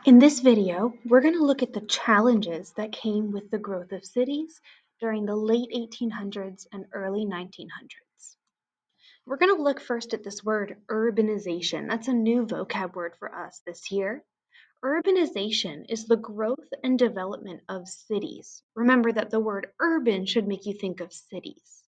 In this video, we're going to look at the challenges that came with the growth of cities during the late 1800s and early 1900s. We're going to look first at this word urbanization. That's a new vocab word for us this year. Urbanization is the growth and development of cities. Remember that the word urban should make you think of cities.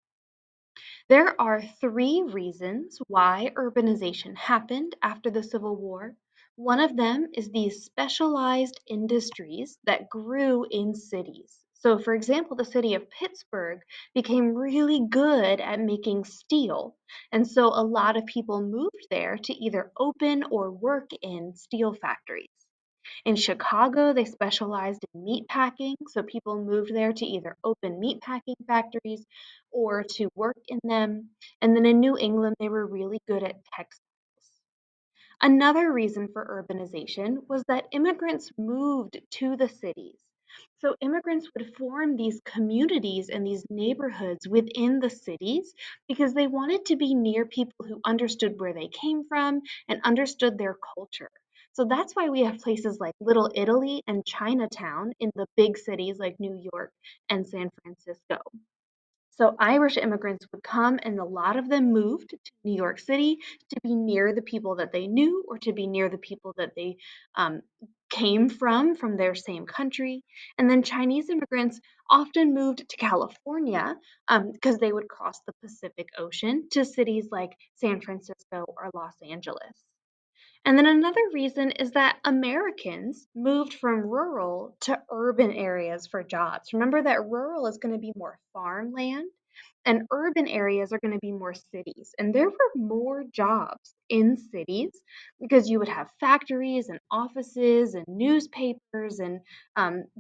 There are three reasons why urbanization happened after the Civil War. One of them is these specialized industries that grew in cities. So, for example, the city of Pittsburgh became really good at making steel. And so a lot of people moved there to either open or work in steel factories. In Chicago, they specialized in meat packing, so people moved there to either open meat packing factories or to work in them. And then in New England, they were really good at textiles. Another reason for urbanization was that immigrants moved to the cities. So immigrants would form these communities and these neighborhoods within the cities because they wanted to be near people who understood where they came from and understood their culture. So that's why we have places like Little Italy and Chinatown in the big cities like New York and San Francisco. So Irish immigrants would come, and a lot of them moved to New York City to be near the people that they knew or to be near the people that they um, came from their same country. And then Chinese immigrants often moved to California because they would cross the Pacific Ocean to cities like San Francisco or Los Angeles. And then another reason is that Americans moved from rural to urban areas for jobs. Remember that rural is going to be more farmland and urban areas are going to be more cities. And there were more jobs in cities because you would have factories and offices and newspapers and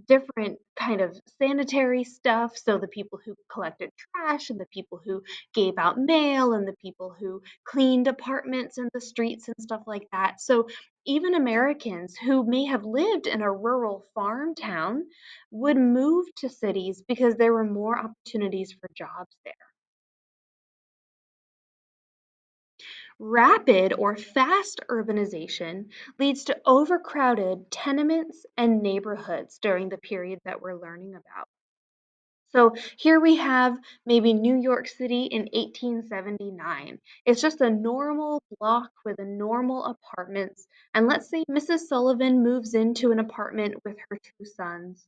different kind of sanitary stuff. So the people who collected trash and the people who gave out mail and the people who cleaned apartments and the streets and stuff like that. So even Americans who may have lived in a rural farm town would move to cities because there were more opportunities for jobs there. Rapid or fast urbanization leads to overcrowded tenements and neighborhoods during the period that we're learning about. So here we have maybe New York City in 1879. It's just a normal block with a normal apartments. And let's say Mrs. Sullivan moves into an apartment with her two sons.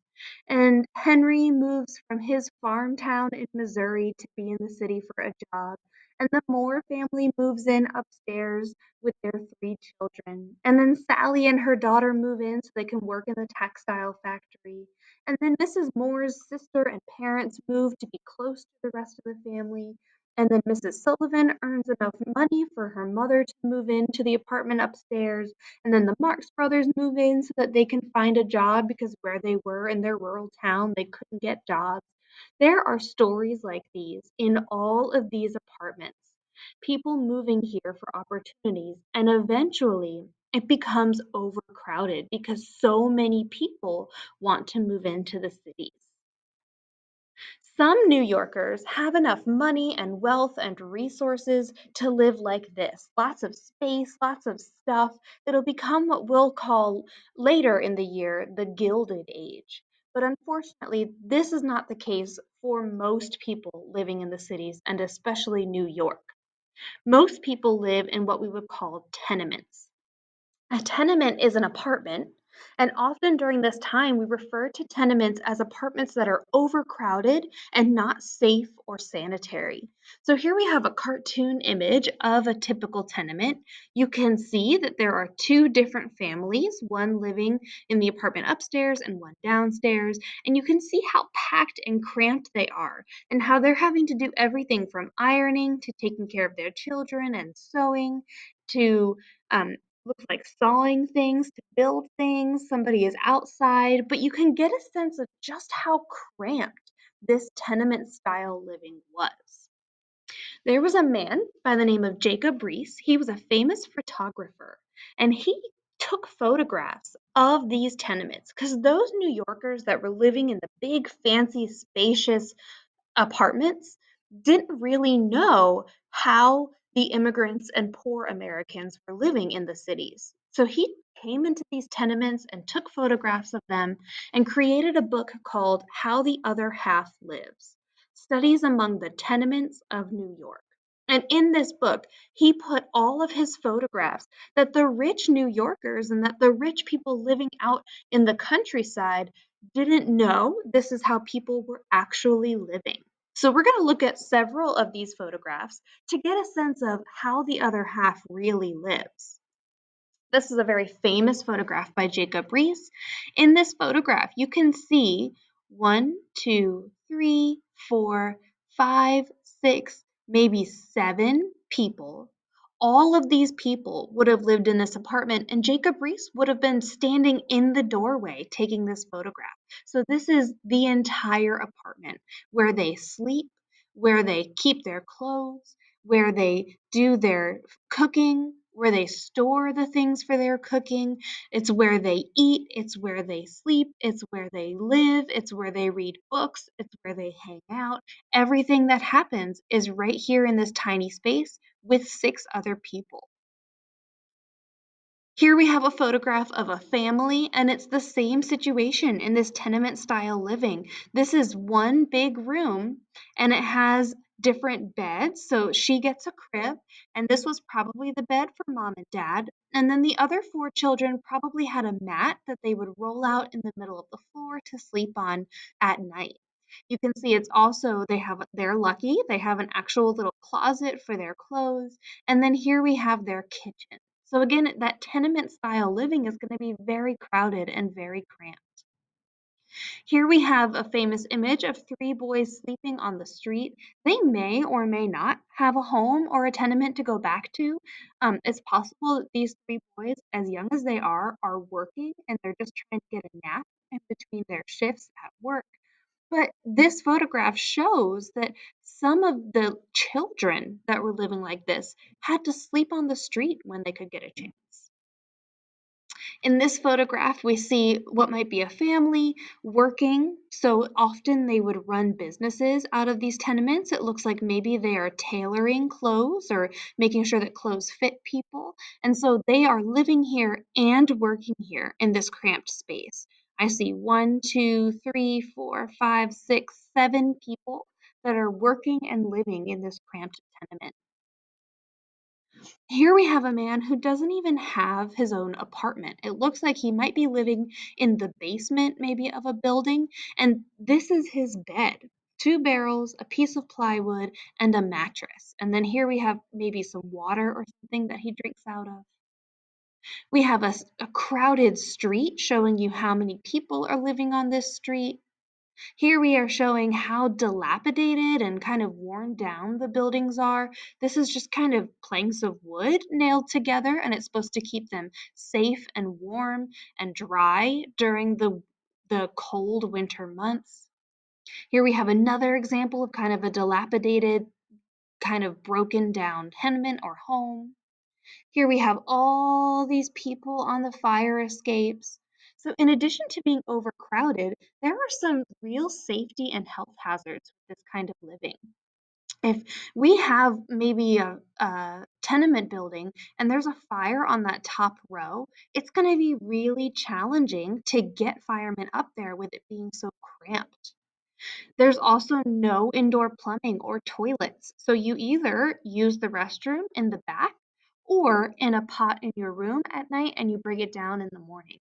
And Henry moves from his farm town in Missouri to be in the city for a job. And the Moore family moves in upstairs with their three children. And then Sally and her daughter move in so they can work in the textile factory. And then Mrs. Moore's sister and parents moved to be close to the rest of the family. And then Mrs. Sullivan earns enough money for her mother to move into the apartment upstairs. And then the Marx brothers move in so that they can find a job because where they were in their rural town, they couldn't get jobs. There are stories like these in all of these apartments. People moving here for opportunities, and eventually it becomes overcrowded because so many people want to move into the cities. Some New Yorkers have enough money and wealth and resources to live like this. Lots of space, lots of stuff. It'll become what we'll call later in the year the Gilded Age. But unfortunately, this is not the case for most people living in the cities and especially New York. Most people live in what we would call tenements. A tenement is an apartment, and often during this time, we refer to tenements as apartments that are overcrowded and not safe or sanitary. So here we have a cartoon image of a typical tenement. You can see that there are two different families, one living in the apartment upstairs and one downstairs, and you can see how packed and cramped they are and how they're having to do everything from ironing to taking care of their children and sewing to um, looks like sawing things to build things. Somebody is outside, but you can get a sense of just how cramped this tenement style living was. There was a man by the name of Jacob Riis. He was a famous photographer, and he took photographs of these tenements because those New Yorkers that were living in the big, fancy, spacious apartments didn't really know how the immigrants and poor Americans were living in the cities. So he came into these tenements and took photographs of them and created a book called How the Other Half Lives: Studies Among the Tenements of New York. And in this book, he put all of his photographs that the rich New Yorkers and that the rich people living out in the countryside didn't know this is how people were actually living. So we're going to look at several of these photographs to get a sense of how the other half really lives. This is a very famous photograph by Jacob Riis. In this photograph, you can see one, two, three, four, five, six, maybe seven people. All of these people would have lived in this apartment, and Jacob Riis would have been standing in the doorway taking this photograph. So, this is the entire apartment where they sleep, where they keep their clothes, where they do their cooking, where they store the things for their cooking. It's where they eat, it's where they sleep, it's where they live, it's where they read books, it's where they hang out. Everything that happens is right here in this tiny space with six other people. Here we have a photograph of a family, and it's the same situation in this tenement style living. This is one big room, and it has different beds. So she gets a crib, and this was probably the bed for mom and dad. And then the other four children probably had a mat that they would roll out in the middle of the floor to sleep on at night. You can see it's also they're lucky. They have an actual little closet for their clothes. And then here we have their kitchen. So again, that tenement style living is going to be very crowded and very cramped. Here we have a famous image of three boys sleeping on the street. They may or may not have a home or a tenement to go back to. It's possible that these three boys, as young as they are working and they're just trying to get a nap in between their shifts at work. But this photograph shows that some of the children that were living like this had to sleep on the street when they could get a chance. In this photograph, we see what might be a family working. So often they would run businesses out of these tenements. It looks like maybe they are tailoring clothes or making sure that clothes fit people. And so they are living here and working here in this cramped space. I see one, two, three, four, five, six, seven people that are working and living in this cramped tenement. Here we have a man who doesn't even have his own apartment. It looks like he might be living in the basement, maybe, of a building, and this is his bed. Two barrels, a piece of plywood, and a mattress. And then here we have maybe some water or something that he drinks out of. We have a crowded street showing you how many people are living on this street. Here we are showing how dilapidated and kind of worn down the buildings are. This is just kind of planks of wood nailed together, and it's supposed to keep them safe and warm and dry during the cold winter months. Here we have another example of kind of a dilapidated, kind of broken down tenement or home. Here we have all these people on the fire escapes. So, in addition to being overcrowded, there are some real safety and health hazards with this kind of living. If we have maybe a tenement building and there's a fire on that top row, it's going to be really challenging to get firemen up there with it being so cramped. There's also no indoor plumbing or toilets, so you either use the restroom in the back or in a pot in your room at night and you bring it down in the morning.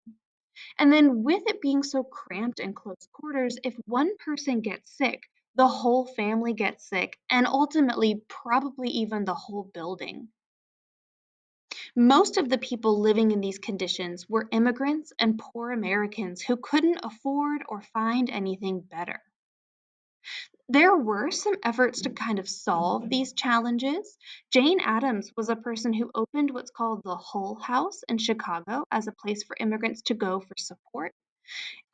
And then, with it being so cramped and close quarters, if one person gets sick, the whole family gets sick, and ultimately, probably even the whole building. Most of the people living in these conditions were immigrants and poor Americans who couldn't afford or find anything better. There were some efforts to kind of solve these challenges. Jane Addams was a person who opened what's called the Hull House in Chicago as a place for immigrants to go for support.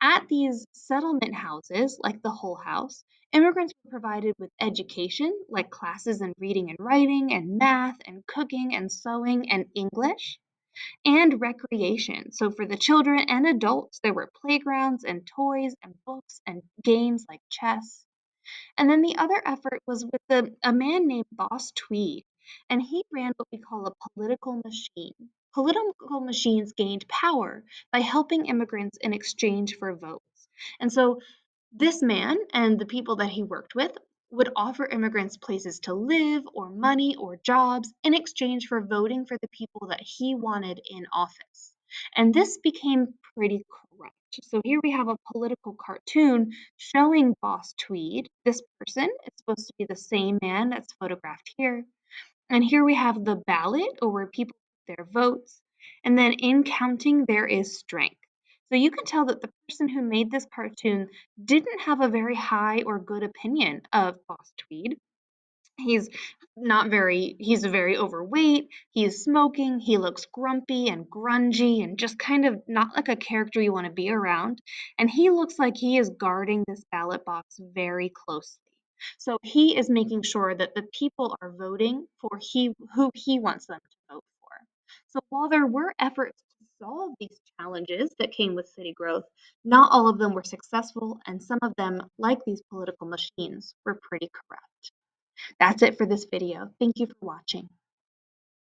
At these settlement houses, like the Hull House, immigrants were provided with education, like classes in reading and writing, and math, and cooking, and sewing, and English, and recreation. So for the children and adults, there were playgrounds, and toys, and books, and games like chess. And then the other effort was with a man named Boss Tweed, and he ran what we call a political machine. political machines gained power by helping immigrants in exchange for votes. And so this man and the people that he worked with would offer immigrants places to live or money or jobs in exchange for voting for the people that he wanted in office. And this became pretty corrupt. So here we have a political cartoon showing Boss Tweed. This person is supposed to be the same man that's photographed here. And here we have the ballot, or where people put their votes. And then in counting, there is strength. So you can tell that the person who made this cartoon didn't have a very high or good opinion of Boss Tweed. He's he's very overweight, he is smoking, he looks grumpy and grungy and just kind of not like a character you want to be around. And he looks like he is guarding this ballot box very closely. So he is making sure that the people are voting for who he wants them to vote for. So while there were efforts to solve these challenges that came with city growth, not all of them were successful, and some of them, like these political machines, were pretty corrupt. That's it for this video. Thank you for watching.